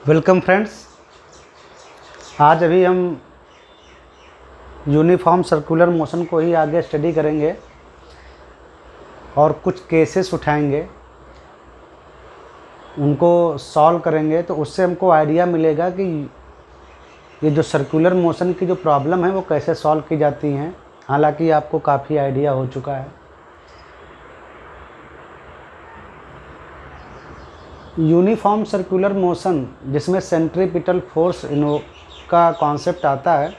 Welcome friends. आज अभी हम यूनिफॉर्म सर्कुलर मोशन को ही आगे स्टडी करेंगे और कुछ केसेस उठाएंगे, उनको सॉल्व करेंगे तो उससे हमको आइडिया मिलेगा कि ये जो सर्कुलर मोशन की जो प्रॉब्लम है वो कैसे सॉल्व की जाती हैं। हालांकि आपको काफ़ी आइडिया हो चुका है। यूनिफॉर्म सर्कुलर मोशन जिसमें सेंट्रीपिटल फोर्स का कॉन्सेप्ट आता है,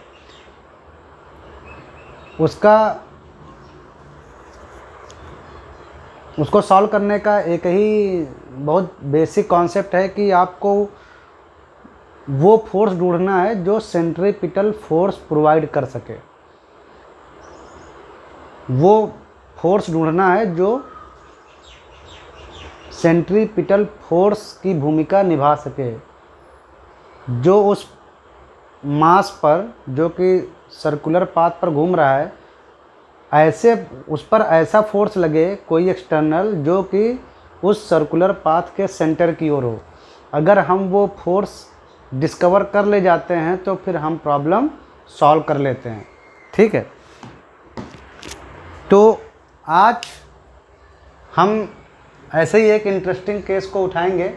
उसको सॉल्व करने का एक ही बहुत बेसिक कॉन्सेप्ट है कि आपको वो फोर्स ढूंढना है जो सेंट्रीपिटल फोर्स प्रोवाइड कर सके। वो फोर्स ढूंढना है जो सेंट्रीपिटल फोर्स की भूमिका निभा सके, जो उस मास पर जो कि सर्कुलर पाथ पर घूम रहा है ऐसे उस पर ऐसा फोर्स लगे कोई एक्सटर्नल जो कि उस सर्कुलर पाथ के सेंटर की ओर हो। अगर हम वो फोर्स डिस्कवर कर ले जाते हैं तो फिर हम प्रॉब्लम सॉल्व कर लेते हैं। ठीक है, तो आज हम ऐसे ही एक इंटरेस्टिंग केस को उठाएंगे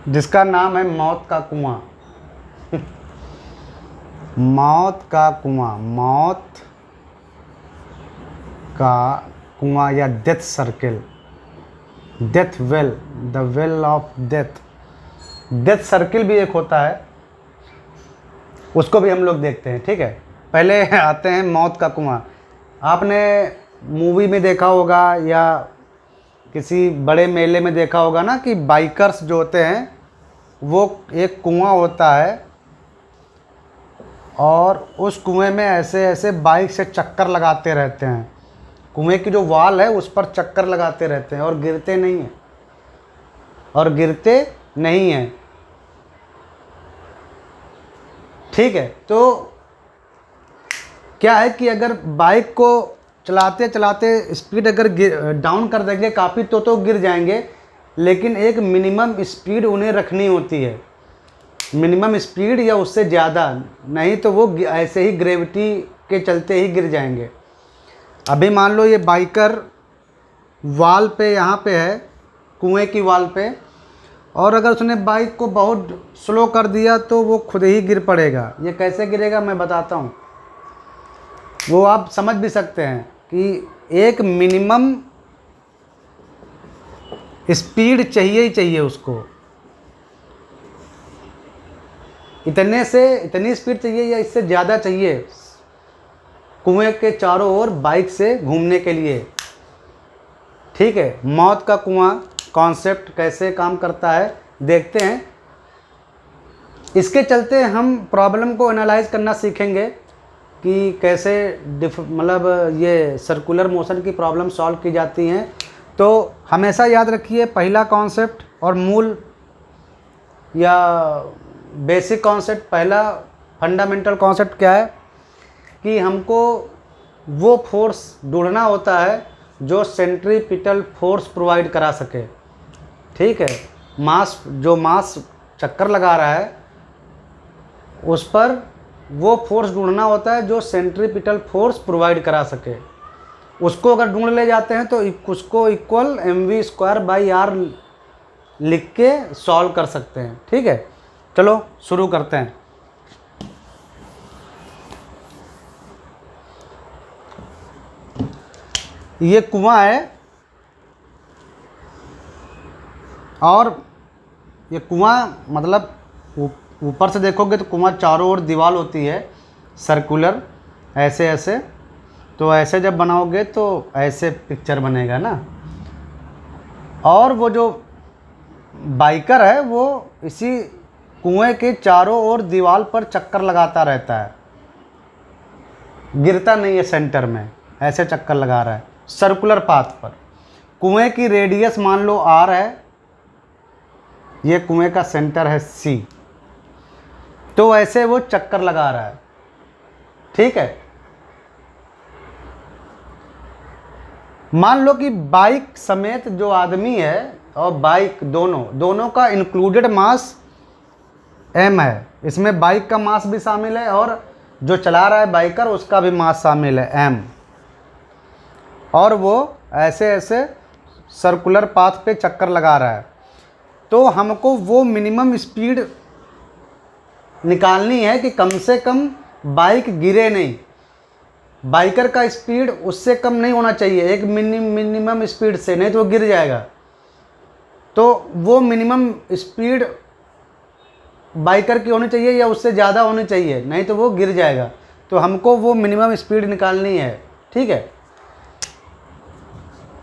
जिसका नाम है मौत का कुआं। मौत का कुआं, मौत का कुआं या death circle, death well, the well of death. Death circle भी एक होता है, उसको भी हम लोग देखते हैं। ठीक है, पहले आते हैं मौत का कुआं। आपने मूवी में देखा होगा या किसी बड़े मेले में देखा होगा ना कि बाइकर्स जो होते हैं वो एक कुआं होता है और उस कुएं में ऐसे ऐसे बाइक से चक्कर लगाते रहते हैं। कुएं की जो वॉल है उस पर चक्कर लगाते रहते हैं और गिरते नहीं हैं। ठीक है, तो क्या है कि अगर बाइक को चलाते चलाते स्पीड अगर डाउन कर देंगे काफ़ी तो गिर जाएंगे, लेकिन एक मिनिमम स्पीड उन्हें रखनी होती है। मिनिमम स्पीड या उससे ज़्यादा, नहीं तो वो ऐसे ही ग्रेविटी के चलते ही गिर जाएंगे। अभी मान लो ये बाइकर वाल पे यहाँ पे है, कुएं की वाल पे, और अगर उसने बाइक को बहुत स्लो कर दिया तो वो खुद ही गिर पड़ेगा। ये कैसे गिरेगा मैं बताता हूँ, वो आप समझ भी सकते हैं कि एक मिनिमम स्पीड चाहिए ही चाहिए उसको। इतनी स्पीड चाहिए या इससे ज़्यादा चाहिए कुएं के चारों ओर बाइक से घूमने के लिए। ठीक है, मौत का कुआं कॉन्सेप्ट कैसे काम करता है देखते हैं। इसके चलते हम प्रॉब्लम को एनालाइज करना सीखेंगे कि कैसे मतलब ये सर्कुलर मोशन की प्रॉब्लम सॉल्व की जाती हैं। तो हमेशा याद रखिए, पहला कॉन्सेप्ट और मूल या बेसिक कॉन्सेप्ट, पहला फंडामेंटल कॉन्सेप्ट क्या है कि हमको वो फोर्स ढूंढना होता है जो सेंट्रीपिटल फोर्स प्रोवाइड करा सके। ठीक है, मास चक्कर लगा रहा है उस पर वो फोर्स ढूंढना होता है जो सेंट्रीपिटल फोर्स प्रोवाइड करा सके। उसको अगर ढूंढ ले जाते हैं तो उसको इक्वल mv²/r लिख के सॉल्व कर सकते हैं। ठीक है, चलो शुरू करते हैं। ये कुआं है और ये कुआं मतलब ऊपर से देखोगे तो कुआं चारों ओर दीवार होती है सर्कुलर, ऐसे ऐसे। तो ऐसे जब बनाओगे तो ऐसे पिक्चर बनेगा ना। और वो जो बाइकर है वो इसी कुएं के चारों ओर दीवार पर चक्कर लगाता रहता है, गिरता नहीं है सेंटर में, ऐसे चक्कर लगा रहा है सर्कुलर पाथ पर। कुएं की रेडियस मान लो r है, ये कुएं का सेंटर है C, तो ऐसे वो चक्कर लगा रहा है। ठीक है, मान लो कि बाइक समेत जो आदमी है और बाइक दोनों का इंक्लूडेड मास m है। इसमें बाइक का मास भी शामिल है और जो चला रहा है बाइकर उसका भी मास शामिल है m। और वो ऐसे ऐसे सर्कुलर पाथ पे चक्कर लगा रहा है। तो हमको वो मिनिमम स्पीड निकालनी है कि कम से कम बाइक गिरे नहीं। बाइकर का स्पीड उससे कम नहीं होना चाहिए, एक मिनिमम स्पीड से, नहीं तो वो गिर जाएगा। तो वो मिनिमम स्पीड बाइकर की होनी चाहिए या उससे ज़्यादा होनी चाहिए, नहीं तो वो गिर जाएगा। तो हमको वो मिनिमम स्पीड निकालनी है, ठीक है।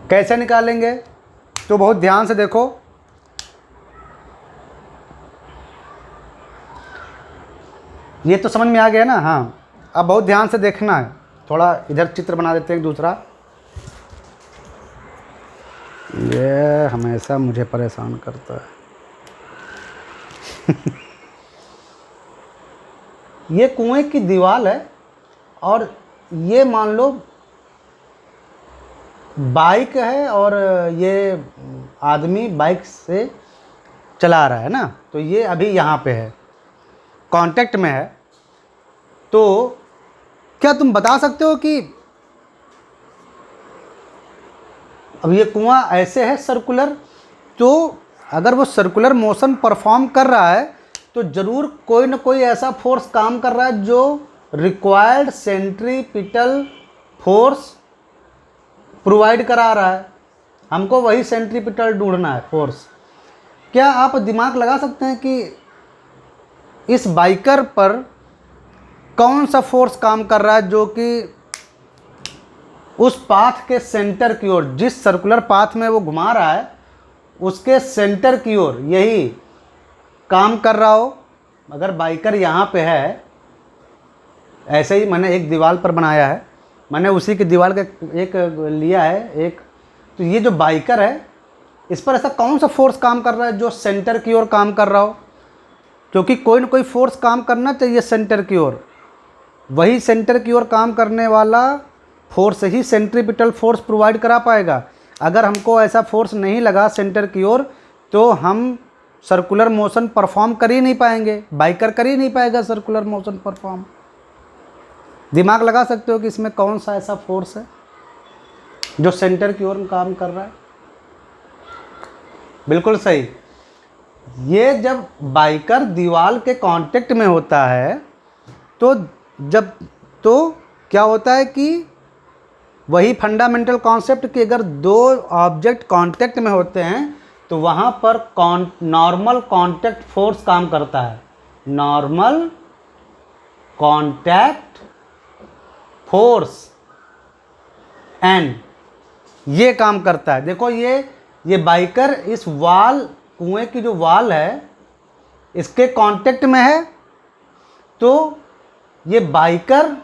कैसे निकालेंगे तो बहुत ध्यान से देखो। ये तो समझ में आ गया ना। हाँ, अब बहुत ध्यान से देखना है। थोड़ा इधर चित्र बना देते हैं दूसरा। ये हमेशा मुझे परेशान करता है। ये कुएं की दीवार है और ये मान लो बाइक है और ये आदमी बाइक से चला रहा है ना। तो ये अभी यहाँ पे है, कांटेक्ट में है। तो क्या तुम बता सकते हो कि अब ये कुआं ऐसे है सर्कुलर, तो अगर वो सर्कुलर मोशन परफॉर्म कर रहा है तो ज़रूर कोई ना कोई ऐसा फोर्स काम कर रहा है जो रिक्वायर्ड सेंट्रीपिटल फोर्स प्रोवाइड करा रहा है। हमको वही सेंट्रीपिटल ढूंढना है फोर्स। क्या आप दिमाग लगा सकते हैं कि इस बाइकर पर कौन सा फोर्स काम कर रहा है जो कि उस पाथ के सेंटर की ओर, जिस सर्कुलर पाथ में वो घुमा रहा है उसके सेंटर की ओर यही काम कर रहा हो। अगर बाइकर यहाँ पे है, ऐसे ही मैंने एक दीवार पर बनाया है, मैंने उसी की दीवार का एक लिया है एक। तो ये जो बाइकर है इस पर ऐसा कौन सा फोर्स काम कर रहा है जो सेंटर की ओर काम कर रहा हो, क्योंकि कोई ना कोई फोर्स काम करना चाहिए सेंटर की ओर। वही सेंटर की ओर काम करने वाला फोर्स ही सेंट्रीपिटल फोर्स प्रोवाइड करा पाएगा। अगर हमको ऐसा फोर्स नहीं लगा सेंटर की ओर तो हम सर्कुलर मोशन परफॉर्म कर ही नहीं पाएंगे, बाइकर कर ही नहीं पाएगा सर्कुलर मोशन परफॉर्म। दिमाग लगा सकते हो कि इसमें कौन सा ऐसा फोर्स है जो सेंटर की ओर काम कर रहा है। बिल्कुल सही। ये जब बाइकर दीवार के कांटेक्ट में होता है तो क्या होता है कि वही फंडामेंटल कॉन्सेप्ट कि अगर दो ऑब्जेक्ट कांटेक्ट में होते हैं तो वहाँ पर नॉर्मल कांटेक्ट फोर्स काम करता है। नॉर्मल कांटेक्ट फोर्स एंड ये काम करता है। देखो ये बाइकर इस वाल, कुएं की जो वाल है इसके कांटेक्ट में है, तो ये बाइकर,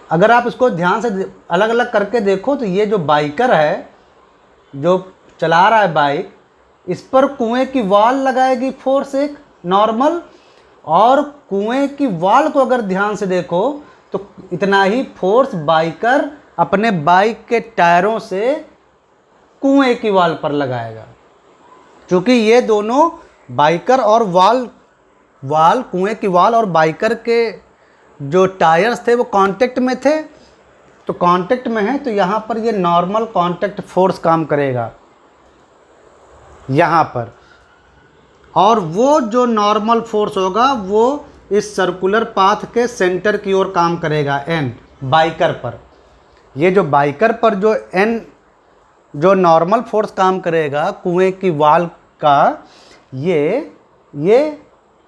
अगर आप इसको ध्यान से अलग अलग करके देखो तो ये जो बाइकर है जो चला रहा है बाइक, इस पर कुएं की वाल लगाएगी फोर्स एक नॉर्मल, और कुएं की वाल को अगर ध्यान से देखो तो इतना ही फोर्स बाइकर अपने बाइक के टायरों से कुएं की वाल पर लगाएगा। क्योंकि ये दोनों बाइकर और वाल कुएं की वाल और बाइकर के जो टायर्स थे वो कांटेक्ट में थे, तो कांटेक्ट में है तो यहाँ पर ये नॉर्मल कांटेक्ट फोर्स काम करेगा यहाँ पर। और वो जो नॉर्मल फोर्स होगा वो इस सर्कुलर पाथ के सेंटर की ओर काम करेगा एन बाइकर पर। ये जो बाइकर पर जो एन जो नॉर्मल फोर्स काम करेगा कुएं की वाल का, ये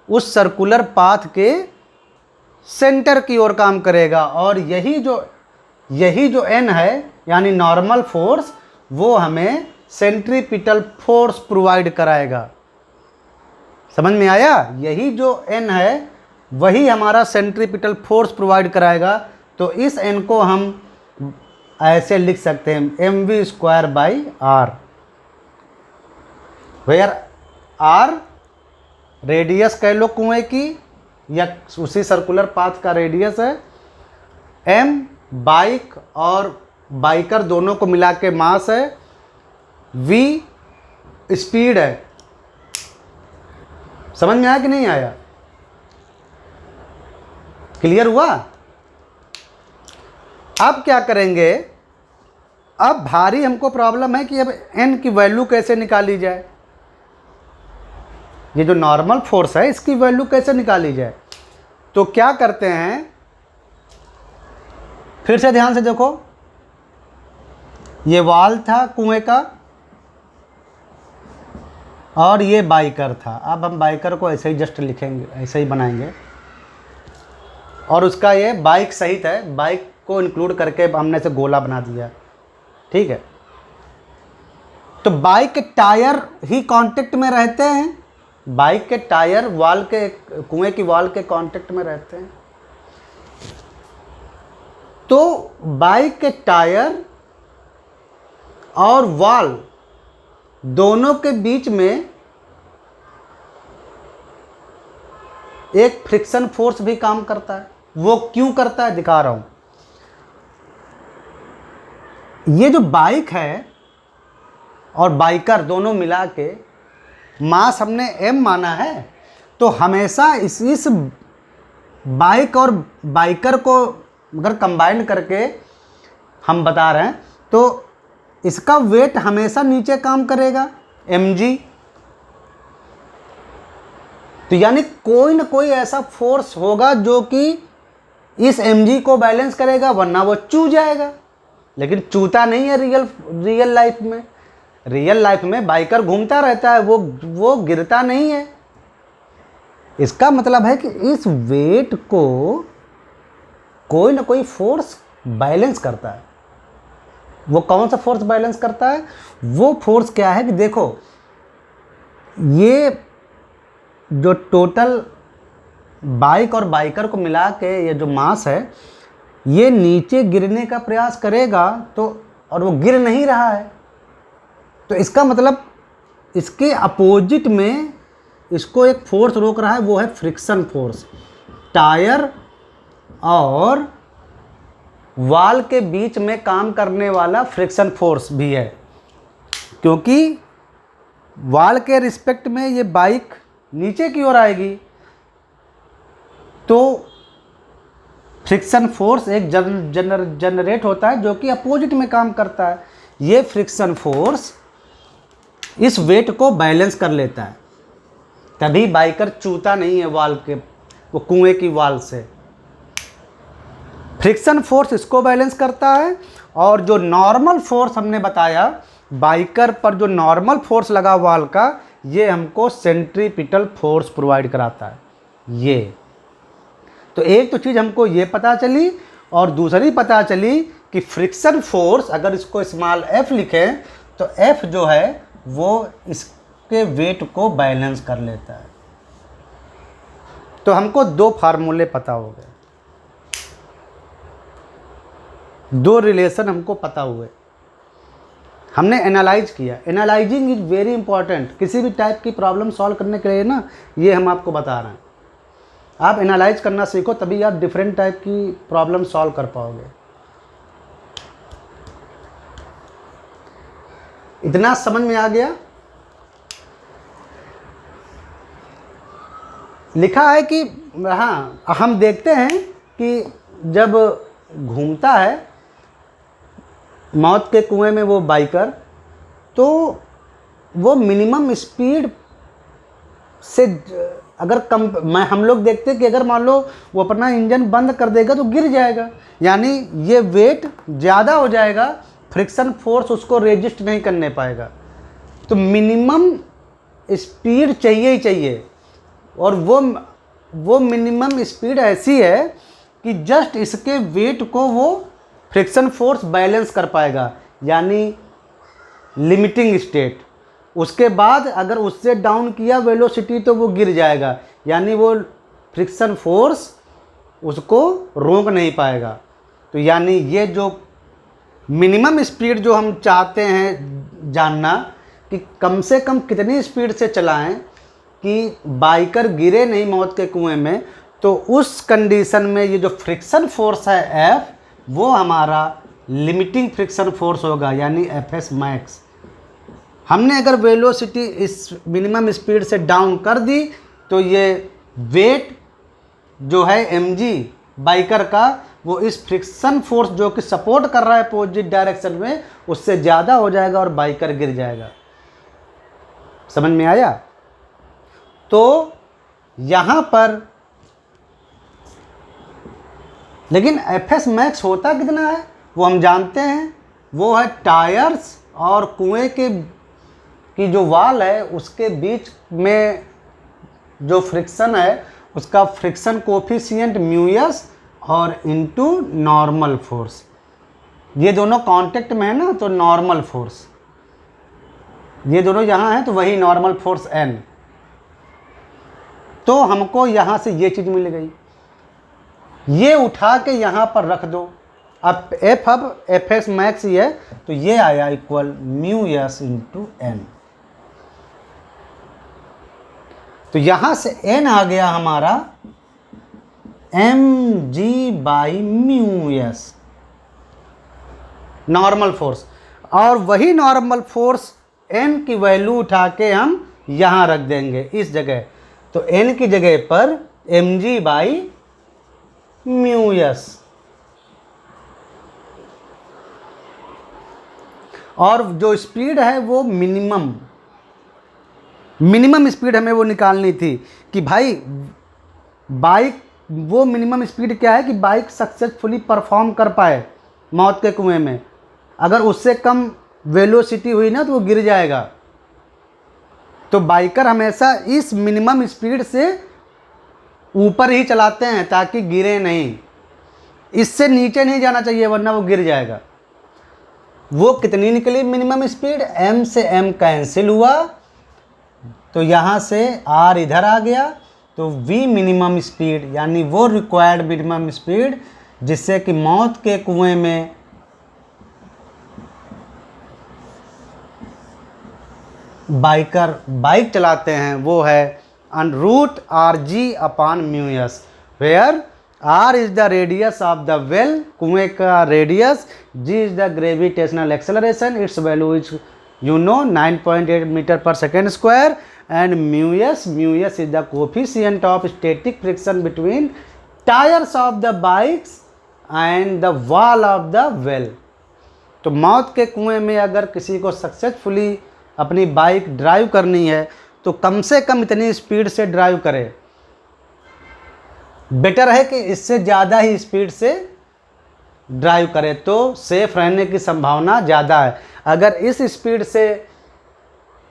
उस सर्कुलर पाथ के सेंटर की ओर काम करेगा। और यही जो एन है यानी नॉर्मल फोर्स, वो हमें सेंट्रीपिटल फोर्स प्रोवाइड कराएगा। समझ में आया? यही जो एन है वही हमारा सेंट्रीपिटल फोर्स प्रोवाइड कराएगा। तो इस एन को हम ऐसे लिख सकते हैं mv²/r, वेयर r रेडियस कह लो कुएं की या उसी सर्कुलर पाथ का रेडियस है, m बाइक और बाइकर दोनों को मिला के मास है, v स्पीड है। समझ में आया कि नहीं आया? क्लियर हुआ? अब क्या करेंगे, अब भारी हमको प्रॉब्लम है कि अब n की वैल्यू कैसे निकाली जाए। ये जो नॉर्मल फोर्स है इसकी वैल्यू कैसे निकाली जाए। तो क्या करते हैं, फिर से ध्यान से देखो, ये वाल था कुएं का और ये बाइकर था। अब हम बाइकर को ऐसे ही जस्ट लिखेंगे, ऐसे ही बनाएंगे, और उसका ये बाइक सहित है, बाइक को इंक्लूड करके हमने से गोला बना दिया। ठीक है, तो बाइक के टायर ही कांटेक्ट में रहते हैं, बाइक के टायर वाल के, कुएं की वाल के कांटेक्ट में रहते हैं। तो बाइक के टायर और वाल दोनों के बीच में एक फ्रिक्शन फोर्स भी काम करता है। वो क्यों करता है दिखा रहा हूं। ये जो बाइक है और बाइकर दोनों मिला के मास हमने m माना है, तो हमेशा इस बाइक और बाइकर को अगर कंबाइन करके हम बता रहे हैं तो इसका वेट हमेशा नीचे काम करेगा, mg। तो यानी कोई ना कोई ऐसा फोर्स होगा जो कि इस mg को बैलेंस करेगा, वरना वो चू जाएगा। लेकिन चूता नहीं है रियल लाइफ में। रियल लाइफ में बाइकर घूमता रहता है, वो गिरता नहीं है। इसका मतलब है कि इस वेट को कोई ना कोई फोर्स बैलेंस करता है। वो कौन सा फोर्स बैलेंस करता है? वो फोर्स क्या है कि देखो, ये जो टोटल बाइक और बाइकर को मिला के ये जो मास है, ये नीचे गिरने का प्रयास करेगा, तो और वो गिर नहीं रहा है, तो इसका मतलब इसके अपोजिट में इसको एक फोर्स रोक रहा है, वो है फ्रिक्शन फोर्स। टायर और वाल के बीच में काम करने वाला फ्रिक्शन फोर्स भी है, क्योंकि वाल के रिस्पेक्ट में ये बाइक नीचे की ओर आएगी, तो फ्रिक्शन फोर्स एक जनरेट होता है जो कि अपोजिट में काम करता है। ये फ्रिक्शन फोर्स इस वेट को बैलेंस कर लेता है, तभी बाइकर चूता नहीं है वाल के, वो कुएं की वाल से। फ्रिक्शन फोर्स इसको बैलेंस करता है, और जो नॉर्मल फोर्स हमने बताया बाइकर पर, जो नॉर्मल फोर्स लगा वाल का, ये हमको सेंट्रीपिटल फोर्स प्रोवाइड कराता है। ये तो एक तो चीज़ हमको ये पता चली, और दूसरी पता चली कि फ्रिक्शन फोर्स अगर इसको स्मॉल f लिखें तो f जो है वो इसके वेट को बैलेंस कर लेता है। तो हमको दो फार्मूले पता हो गए, दो रिलेशन हमको पता हुए, हमने एनालाइज किया। Analysing is very important. किसी भी टाइप की प्रॉब्लम सॉल्व करने के लिए ना, ये हम आपको बता रहे हैं, आप एनालाइज करना सीखो, तभी आप डिफरेंट टाइप की प्रॉब्लम सॉल्व कर पाओगे। इतना समझ में आ गया? लिखा है कि हाँ, हम देखते हैं कि जब घूमता है मौत के कुएं में वो बाइकर, तो वो मिनिमम स्पीड से अगर हम लोग देखते हैं कि अगर मान लो वो अपना इंजन बंद कर देगा तो गिर जाएगा, यानी ये वेट ज़्यादा हो जाएगा, फ्रिक्शन फोर्स उसको रेजिस्ट नहीं करने पाएगा। तो मिनिमम स्पीड चाहिए ही चाहिए, और वो मिनिमम स्पीड ऐसी है कि जस्ट इसके वेट को वो फ्रिक्शन फोर्स बैलेंस कर पाएगा, यानी लिमिटिंग स्टेट। उसके बाद अगर उससे डाउन किया वेलोसिटी तो वो गिर जाएगा, यानी वो फ्रिक्शन फोर्स उसको रोक नहीं पाएगा। तो यानी ये जो मिनिमम स्पीड जो हम चाहते हैं जानना कि कम से कम कितनी स्पीड से चलाएं कि बाइकर गिरे नहीं मौत के कुएं में, तो उस कंडीशन में ये जो फ्रिक्शन फोर्स है F, वो हमारा लिमिटिंग फ्रिक्शन फोर्स होगा, यानी Fs मैक्स। हमने अगर वेलोसिटी इस मिनिमम स्पीड से डाउन कर दी तो ये वेट जो है mg बाइकर का, वो इस फ्रिक्शन फोर्स जो कि सपोर्ट कर रहा है अपोजिट डायरेक्शन में, उससे ज़्यादा हो जाएगा और बाइकर गिर जाएगा। समझ में आया? तो यहाँ पर लेकिन एफएस मैक्स होता कितना है वो हम जानते हैं, वो है टायर्स और कुएं की जो वाल है उसके बीच में जो फ्रिक्शन है उसका फ्रिक्शन कोफिशिएंट म्यूएस और इनटू नॉर्मल फोर्स। ये दोनों कांटेक्ट में है ना, तो नॉर्मल फोर्स, ये दोनों यहाँ है तो वही नॉर्मल फोर्स n। तो हमको यहाँ से ये चीज़ मिल गई, ये उठा के यहाँ पर रख दो। अब एफ एक्स मैक्स ही है तो ये आया equal mu S into N. तो यहाँ से n आ गया हमारा mg by mu S normal force, और वही नॉर्मल फोर्स n की वैल्यू उठा के हम यहाँ रख देंगे इस जगह। तो n की जगह पर mg बाई म्यू एस, और जो स्पीड है वो मिनिमम स्पीड हमें वो निकालनी थी कि भाई बाइक, वो मिनिमम स्पीड क्या है कि बाइक सक्सेसफुली परफॉर्म कर पाए मौत के कुएं में। अगर उससे कम वेलोसिटी हुई ना तो वो गिर जाएगा। तो बाइकर हमेशा इस मिनिमम स्पीड से ऊपर ही चलाते हैं ताकि गिरे नहीं, इससे नीचे नहीं जाना चाहिए वरना वो गिर जाएगा। वो कितनी निकली मिनिमम स्पीड, m से m कैंसिल हुआ तो यहाँ से r इधर आ गया, तो v मिनिमम स्पीड यानी वो रिक्वायर्ड मिनिमम स्पीड जिससे कि मौत के कुएं में बाइकर बाइक चलाते हैं, वो है root R G upon mu S, where r is the radius of the well, कुएं का radius, g is the gravitational acceleration, its value is 9.8 meter per second square, and mu S is the coefficient of static friction between tyres of the bikes and the wall of the well. तो मौत के कुएं में अगर किसी को successfully अपनी bike drive करनी है तो कम से कम इतनी स्पीड से ड्राइव करे। बेटर है कि इससे ज़्यादा ही स्पीड से ड्राइव करे तो सेफ रहने की संभावना ज़्यादा है। अगर इस स्पीड से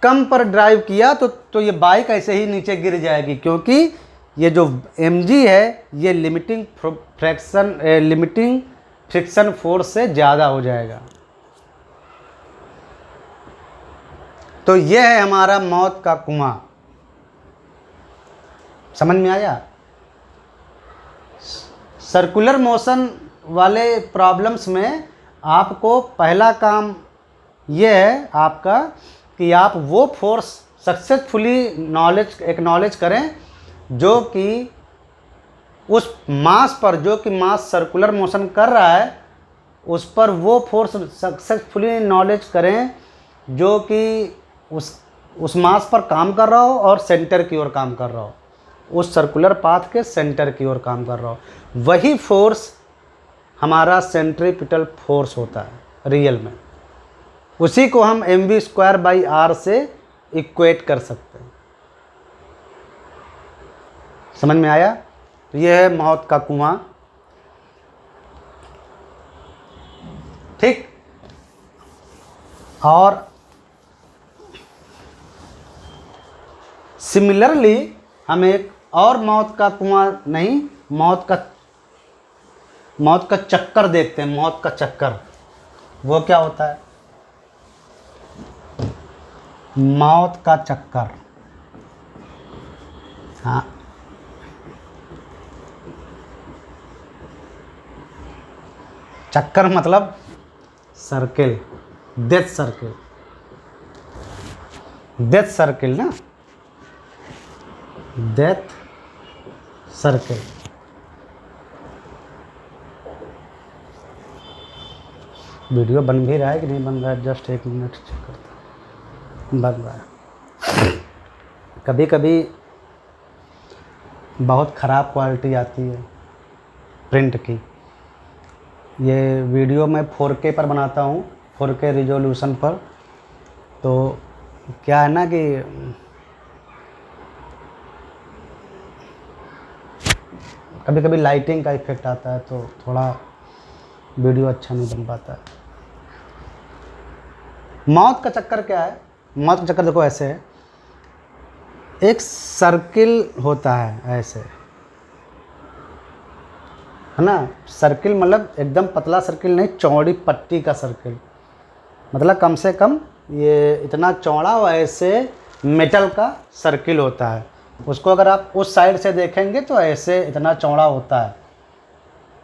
कम पर ड्राइव किया तो ये बाइक ऐसे ही नीचे गिर जाएगी, क्योंकि ये जो mg है ये लिमिटिंग फ्रिक्शन फोर्स से ज़्यादा हो जाएगा। तो ये है हमारा मौत का कुआं। समझ में आया? सर्कुलर मोशन वाले प्रॉब्लम्स में आपको पहला काम ये है आपका कि आप वो फोर्स सक्सेसफुली एक्नॉलेज करें जो कि उस मास पर, जो कि मास सर्कुलर मोशन कर रहा है उस पर वो फोर्स सक्सेसफुली नॉलेज करें जो कि उस मास पर काम कर रहा हो और सेंटर की ओर काम कर रहा हो, उस सर्कुलर पाथ के सेंटर की ओर काम कर रहा हो। वही फोर्स हमारा सेंट्रीपिटल फोर्स होता है रियल में, उसी को हम mv²/r से इक्वेट कर सकते हैं। समझ में आया? तो यह है मौत का कुआं। ठीक, और सिमिलरली हम एक और मौत का कुआं नहीं, मौत का चक्कर देखते हैं। मौत का चक्कर वो क्या होता है? मौत का चक्कर, हाँ, चक्कर मतलब सर्किल, डेथ सर्किल ना, डेथ सर्किल। वीडियो बन भी रहा है कि नहीं बन रहा है, जस्ट एक मिनट चेक करते हैं। बन रहा है। कभी कभी बहुत ख़राब क्वालिटी आती है प्रिंट की। ये वीडियो मैं 4K पर बनाता हूँ, 4K रिजोल्यूशन पर। तो क्या है ना कि कभी कभी लाइटिंग का इफेक्ट आता है, तो थोड़ा वीडियो अच्छा नहीं बन पाता है। मौत का चक्कर क्या है? मौत का चक्कर देखो ऐसे है, एक सर्किल होता है ऐसे, है ना। सर्किल मतलब एकदम पतला सर्किल नहीं, चौड़ी पट्टी का सर्किल, मतलब कम से कम ये इतना चौड़ा और ऐसे मेटल का सर्किल होता है। उसको अगर आप उस साइड से देखेंगे तो ऐसे इतना चौड़ा होता है,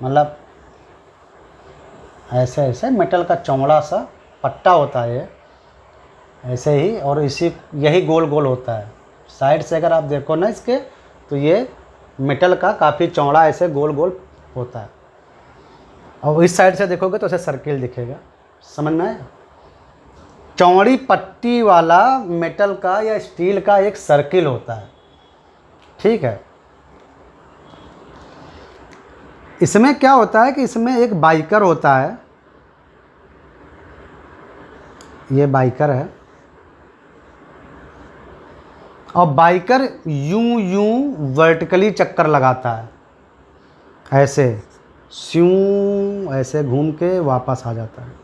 मतलब ऐसे ऐसे मेटल का चौड़ा सा पट्टा होता है ये, ऐसे ही। और इसी यही गोल गोल होता है। साइड से अगर आप देखो ना इसके, तो ये मेटल का काफ़ी चौड़ा ऐसे गोल गोल होता है। और इस साइड से देखोगे तो ऐसे सर्किल दिखेगा, समझ में आया? चौड़ी पट्टी वाला मेटल का या स्टील का एक सर्किल होता है, ठीक है। इसमें क्या होता है कि इसमें एक बाइकर होता है, ये बाइकर है, और बाइकर यूं यूं वर्टिकली चक्कर लगाता है, ऐसे स्यूं ऐसे घूम के वापस आ जाता है।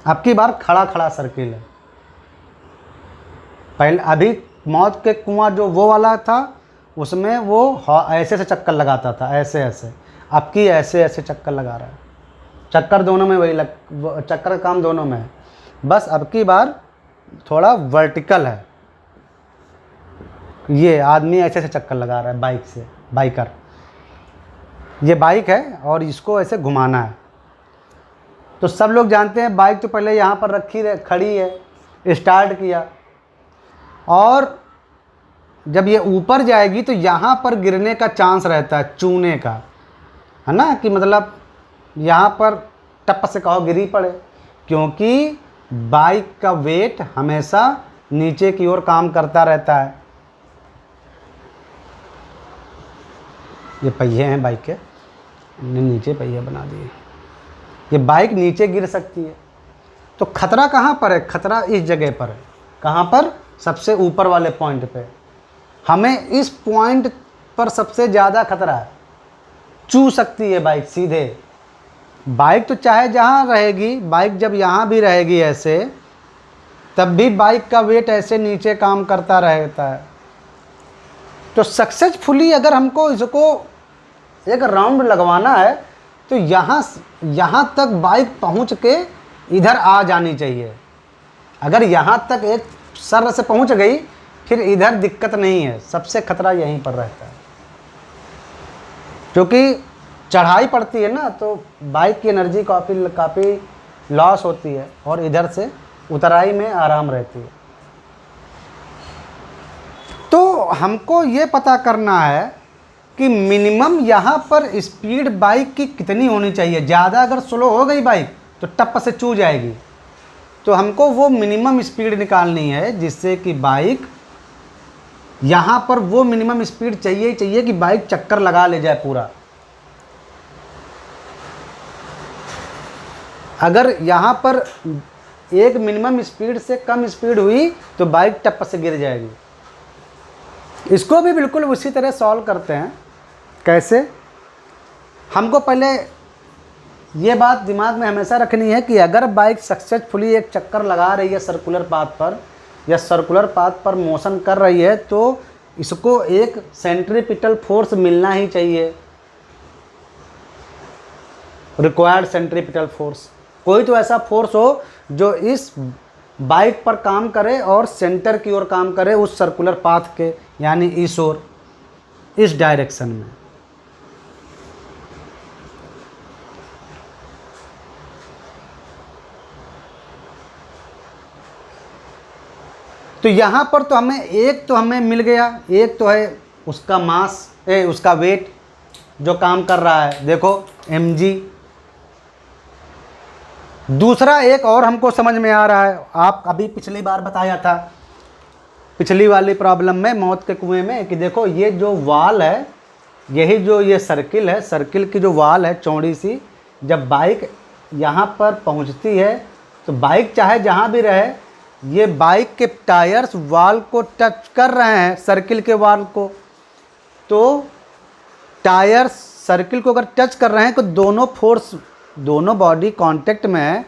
आपकी बार खड़ा खड़ा सर्किल है। पहले अभी मौत के कुआं जो वो वाला था, उसमें वो ऐसे से चक्कर लगाता था, ऐसे ऐसे। आपकी ऐसे ऐसे चक्कर लगा रहा है। चक्कर दोनों में वही चक्कर का काम दोनों में है, बस अब की बार थोड़ा वर्टिकल है। ये आदमी ऐसे से चक्कर लगा रहा है बाइक से, बाइकर। ये बाइक है और इसको ऐसे घुमाना है। तो सब लोग जानते हैं बाइक तो पहले यहाँ पर खड़ी है, स्टार्ट किया, और जब ये ऊपर जाएगी तो यहाँ पर गिरने का चांस रहता है, चूने का, है ना, कि मतलब यहाँ पर टप से कहो गिरी पड़े, क्योंकि बाइक का वेट हमेशा नीचे की ओर काम करता रहता है। ये पहिए हैं बाइक के, नीचे पहिए बना दिए। ये बाइक नीचे गिर सकती है। तो खतरा कहाँ पर है? खतरा इस जगह पर है। कहाँ पर? सबसे ऊपर वाले पॉइंट पे। हमें इस पॉइंट पर सबसे ज़्यादा खतरा है। चू सकती है बाइक सीधे। बाइक तो चाहे जहाँ रहेगी, बाइक जब यहाँ भी रहेगी ऐसे, तब भी बाइक का वेट ऐसे नीचे काम करता रहता है। तो सक्सेसफुली अगर हमको इसको एक राउंड लगवाना है, तो यहाँ तक बाइक पहुँच के इधर आ जानी चाहिए। अगर यहाँ तक एक सर से पहुँच गई, फिर इधर दिक्कत नहीं है। सबसे खतरा यहीं पर रहता है, क्योंकि चढ़ाई पड़ती है ना, तो बाइक की एनर्जी काफ़ी लॉस होती है, और इधर से उतराई में आराम रहती है। तो हमको ये पता करना है कि मिनिमम यहाँ पर स्पीड बाइक की कितनी होनी चाहिए। ज़्यादा अगर स्लो हो गई बाइक तो टप से चू जाएगी। तो हमको वो मिनिमम स्पीड निकालनी है, जिससे कि बाइक यहाँ पर वो मिनिमम स्पीड चाहिए ही चाहिए कि बाइक चक्कर लगा ले जाए पूरा। अगर यहाँ पर एक मिनिमम स्पीड से कम स्पीड हुई तो बाइक टप से गिर जाएगी। इसको भी बिल्कुल उसी तरह सॉल्व करते हैं। कैसे? हमको पहले ये बात दिमाग में हमेशा रखनी है कि अगर बाइक सक्सेसफुली एक चक्कर लगा रही है सर्कुलर पाथ पर, या सर्कुलर पाथ पर मोशन कर रही है, तो इसको एक सेंट्रीपिटल फोर्स मिलना ही चाहिए, रिक्वायर्ड सेंट्रीपिटल फोर्स। कोई तो ऐसा फोर्स हो जो इस बाइक पर काम करे और सेंटर की ओर काम करे, उस सर्कुलर पाथ के, यानी इस ओर, इस डायरेक्शन में। तो यहाँ पर तो हमें मिल गया। एक तो है उसका मास, उसका वेट जो काम कर रहा है। देखो mg, दूसरा एक और हमको समझ में आ रहा है, आप अभी पिछली बार बताया था पिछली वाली प्रॉब्लम में मौत के कुएं में कि देखो ये जो वाल है, यही जो ये सर्किल है, सर्किल की जो वाल है चौड़ी सी, जब बाइक यहाँ पर पहुँचती है तो बाइक चाहे जहाँ भी रहे, ये बाइक के टायर्स वाल को टच कर रहे हैं, सर्किल के वाल को। तो टायर्स सर्किल को अगर टच कर रहे हैं तो दोनों बॉडी कांटेक्ट में है,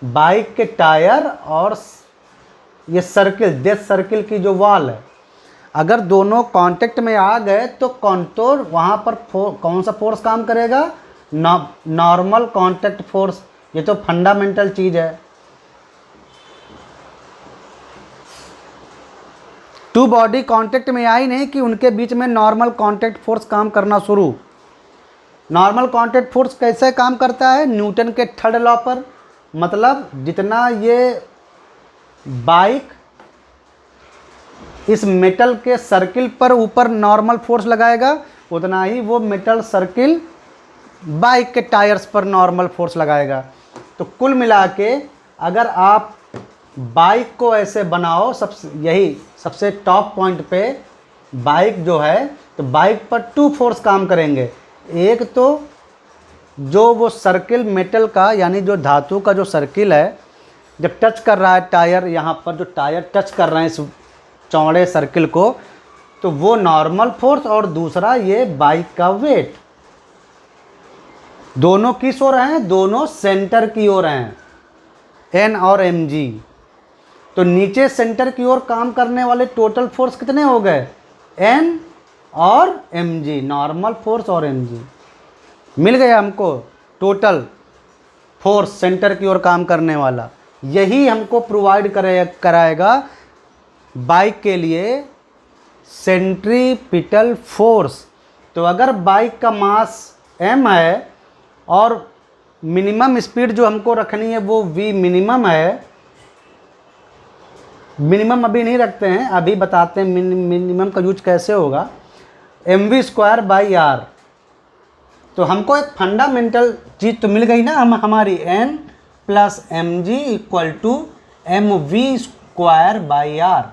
बाइक के टायर और ये सर्किल, डेथ सर्किल की जो वाल है, अगर दोनों कांटेक्ट में आ गए तो कंट्रोल वहाँ पर कौन सा फोर्स काम करेगा? Normal contact force. ये तो फंडामेंटल चीज़ है। टू बॉडी कांटेक्ट में आई नहीं कि उनके बीच में नॉर्मल कांटेक्ट फोर्स काम करना शुरू। नॉर्मल कांटेक्ट फोर्स कैसे काम करता है? न्यूटन के थर्ड लॉ पर। मतलब जितना ये बाइक इस मेटल के सर्किल पर ऊपर नॉर्मल फोर्स लगाएगा, उतना ही वो मेटल सर्किल बाइक के टायर्स पर नॉर्मल फोर्स लगाएगा। तो कुल मिला के अगर आप बाइक को ऐसे बनाओ, सबसे टॉप पॉइंट पे बाइक जो है, तो बाइक पर टू फोर्स काम करेंगे। एक तो जो वो सर्किल मेटल का, यानी जो धातु का जो सर्किल है, जब टच कर रहा है टायर, यहाँ पर जो टायर टच कर रहे हैं इस चौड़े सर्किल को, तो वो नॉर्मल फोर्स, और दूसरा ये बाइक का वेट। दोनों किस ओर हैं? दोनों सेंटर की ओर हैं, एन और एम जी। तो नीचे सेंटर की ओर काम करने वाले टोटल फोर्स कितने हो गए? एन और एम जी, नॉर्मल फोर्स और एम जी मिल गया हमको टोटल फोर्स सेंटर की ओर काम करने वाला। यही हमको प्रोवाइड कराएगा बाइक के लिए सेंट्रीपिटल फोर्स। तो अगर बाइक का मास m है और मिनिमम स्पीड जो हमको रखनी है वो v मिनिमम है, मिनिमम अभी नहीं रखते हैं, अभी बताते हैं मिनिमम का यूज कैसे होगा, mv²/r। तो हमको एक फंडामेंटल चीज़ तो मिल गई ना हमारी, n + mg = mv²/r।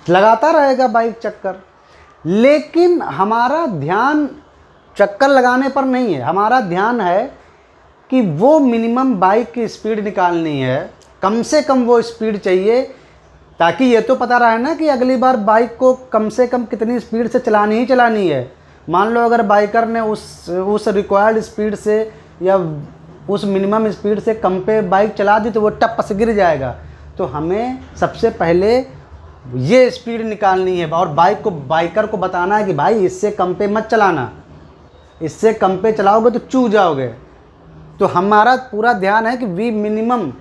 लगाता रहेगा बाइक चक्कर, लेकिन हमारा ध्यान चक्कर लगाने पर नहीं है। हमारा ध्यान है कि वो मिनिमम बाइक की स्पीड निकालनी है, कम से कम वो स्पीड चाहिए, ताकि ये तो पता रहे ना कि अगली बार बाइक को कम से कम कितनी स्पीड से चलानी ही चलानी है। मान लो अगर बाइकर ने उस रिक्वायर्ड स्पीड से या उस मिनिमम स्पीड से कम पे बाइक चला दी तो वो टप से गिर जाएगा। तो हमें सबसे पहले ये स्पीड निकालनी है और बाइकर को बताना है कि भाई इससे कम पे मत चलाना, इससे कम पे चलाओगे तो चूक जाओगे। तो हमारा पूरा ध्यान है कि वी मिनिमम,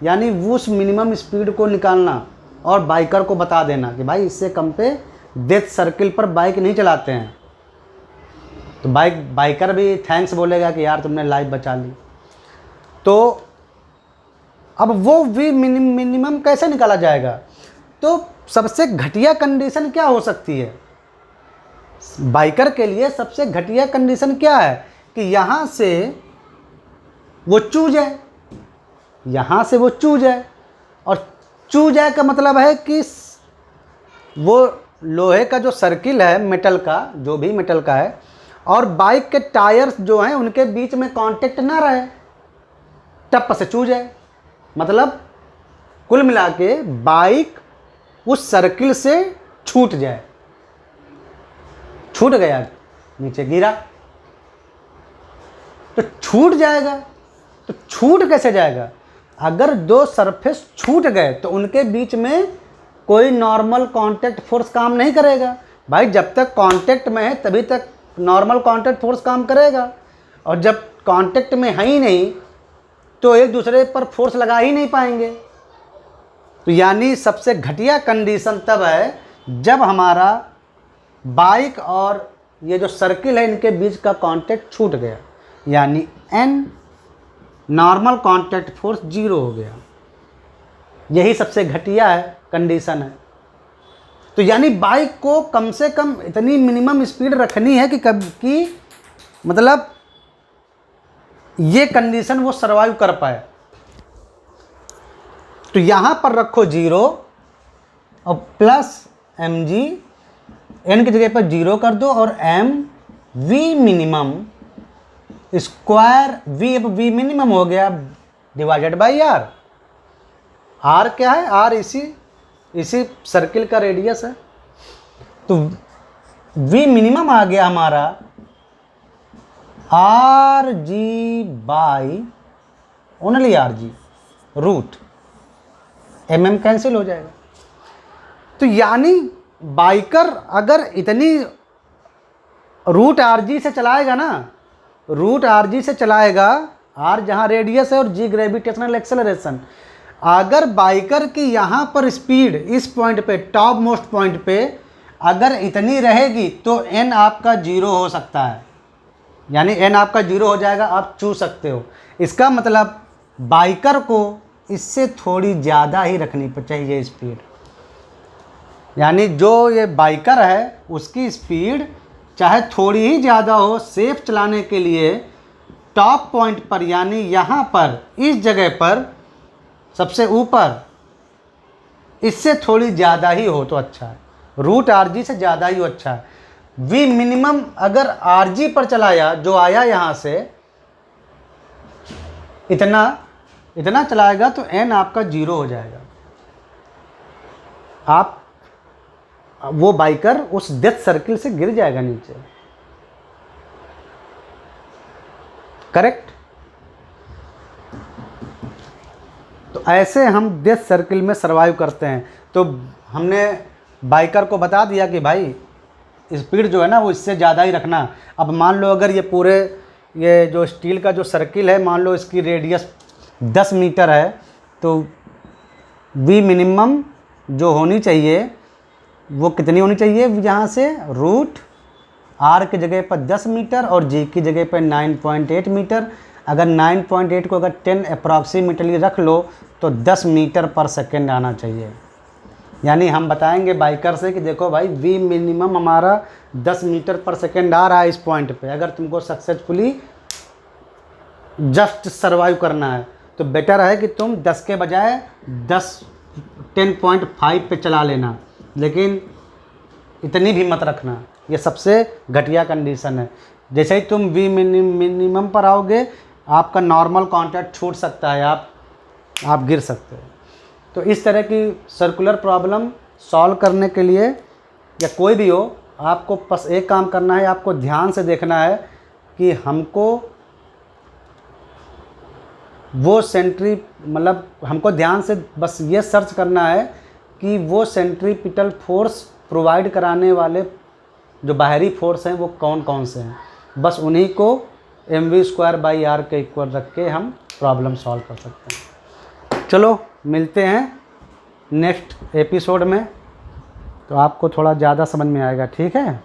यानी उस मिनिमम स्पीड को निकालना और बाइकर को बता देना कि भाई इससे कम पे डेथ सर्किल पर बाइक नहीं चलाते हैं। तो बाइकर भी थैंक्स बोलेगा कि यार तुमने लाइफ बचा ली। तो अब वो वी मिनिमम कैसे निकाला जाएगा? तो सबसे घटिया कंडीशन क्या हो सकती है बाइकर के लिए? सबसे घटिया कंडीशन क्या है कि यहाँ से वो चू जाए, यहाँ से वो चू जाए। और चू जाए का मतलब है कि वो लोहे का जो सर्किल है मेटल का, जो भी मेटल का है, और बाइक के टायर्स जो हैं उनके बीच में कांटेक्ट ना रहे, टप से चू जाए। मतलब कुल मिला के बाइक उस सर्किल से छूट जाए, छूट गया, नीचे गिरा तो छूट जाएगा। तो छूट कैसे जाएगा? अगर दो सरफेस छूट गए तो उनके बीच में कोई नॉर्मल कांटेक्ट फोर्स काम नहीं करेगा। भाई जब तक कांटेक्ट में है तभी तक नॉर्मल कांटेक्ट फोर्स काम करेगा, और जब कांटेक्ट में है ही नहीं तो एक दूसरे पर फोर्स लगा ही नहीं पाएंगे। तो यानी सबसे घटिया कंडीशन तब है जब हमारा बाइक और ये जो सर्किल है इनके बीच का कांटेक्ट छूट गया, यानी एन नॉर्मल कांटेक्ट फोर्स 0 हो गया। यही सबसे घटिया है कंडीशन है। तो यानी बाइक को कम से कम इतनी मिनिमम स्पीड रखनी है कि मतलब ये कंडीशन वो सर्वाइव कर पाए। तो यहाँ पर रखो 0 और प्लस mg, n की जगह पर 0 कर दो और m v minimum square v, अब v मिनिमम हो गया डिवाइडेड बाई r। r क्या है? r इसी सर्किल का रेडियस है। तो v मिनिमम आ गया हमारा R G by only R G, root mm cancel हो जाएगा। तो यानी बाइकर अगर इतनी रूट आर जी से चलाएगा ना, रूट आर जी से चलाएगा, आर जहाँ रेडियस है और जी ग्रेविटेशनल एक्सेलरेशन, अगर बाइकर की यहाँ पर स्पीड इस पॉइंट पे, टॉप मोस्ट पॉइंट पे अगर इतनी रहेगी तो n आपका 0 हो सकता है, यानी n आपका 0 हो जाएगा, आप चूज सकते हो। इसका मतलब बाइकर को इससे थोड़ी ज़्यादा ही रखनी चाहिए स्पीड, यानी जो ये बाइकर है उसकी स्पीड चाहे थोड़ी ही ज़्यादा हो, सेफ चलाने के लिए टॉप पॉइंट पर, यानी यहाँ पर इस जगह पर सबसे ऊपर, इससे थोड़ी ज़्यादा ही हो तो अच्छा है, रूट आर जी से ज़्यादा ही अच्छा है। वी मिनिमम अगर आर जी पर चलाया, जो आया यहाँ से इतना चलाएगा तो n आपका 0 हो जाएगा। आप वो बाइकर उस डेथ सर्किल से गिर जाएगा नीचे, करेक्ट। तो ऐसे हम डेथ सर्किल में सर्वाइव करते हैं। तो हमने बाइकर को बता दिया कि भाई स्पीड जो है ना वो इससे ज़्यादा ही रखना। अब मान लो अगर ये जो स्टील का जो सर्किल है, मान लो इसकी रेडियस 10 मीटर है, तो वी मिनिमम जो होनी चाहिए वो कितनी होनी चाहिए, यहाँ से रूट आर की जगह पर 10 मीटर और जी की जगह पर 9.8 मीटर। अगर 9.8 को अगर 10 अप्रॉक्सीमेटली रख लो तो 10 मीटर पर सेकेंड आना चाहिए। यानी हम बताएंगे बाइकर से कि देखो भाई वी मिनिमम हमारा 10 मीटर पर सेकेंड आ रहा है इस पॉइंट पे। अगर तुमको सक्सेसफुली जस्ट सर्वाइव करना है तो बेटर है कि तुम 10 के बजाय 10.5 पे चला लेना, लेकिन इतनी भी मत रखना, ये सबसे घटिया कंडीशन है। जैसे ही तुम वी मिनिमम पर आओगे आपका नॉर्मल कांटेक्ट छूट सकता है, आप गिर सकते हो। तो इस तरह की सर्कुलर प्रॉब्लम सॉल्व करने के लिए या कोई भी हो, आपको बस एक काम करना है, आपको ध्यान से देखना है कि हमको वो हमको ध्यान से बस ये सर्च करना है कि वो सेंट्रीपिटल फोर्स प्रोवाइड कराने वाले जो बाहरी फोर्स हैं वो कौन कौन से हैं। बस उन्हीं को mv²/r के इक्वल रख के हम प्रॉब्लम सॉल्व कर सकते हैं। चलो मिलते हैं नेक्स्ट एपिसोड में, तो आपको थोड़ा ज़्यादा समझ में आएगा, ठीक है।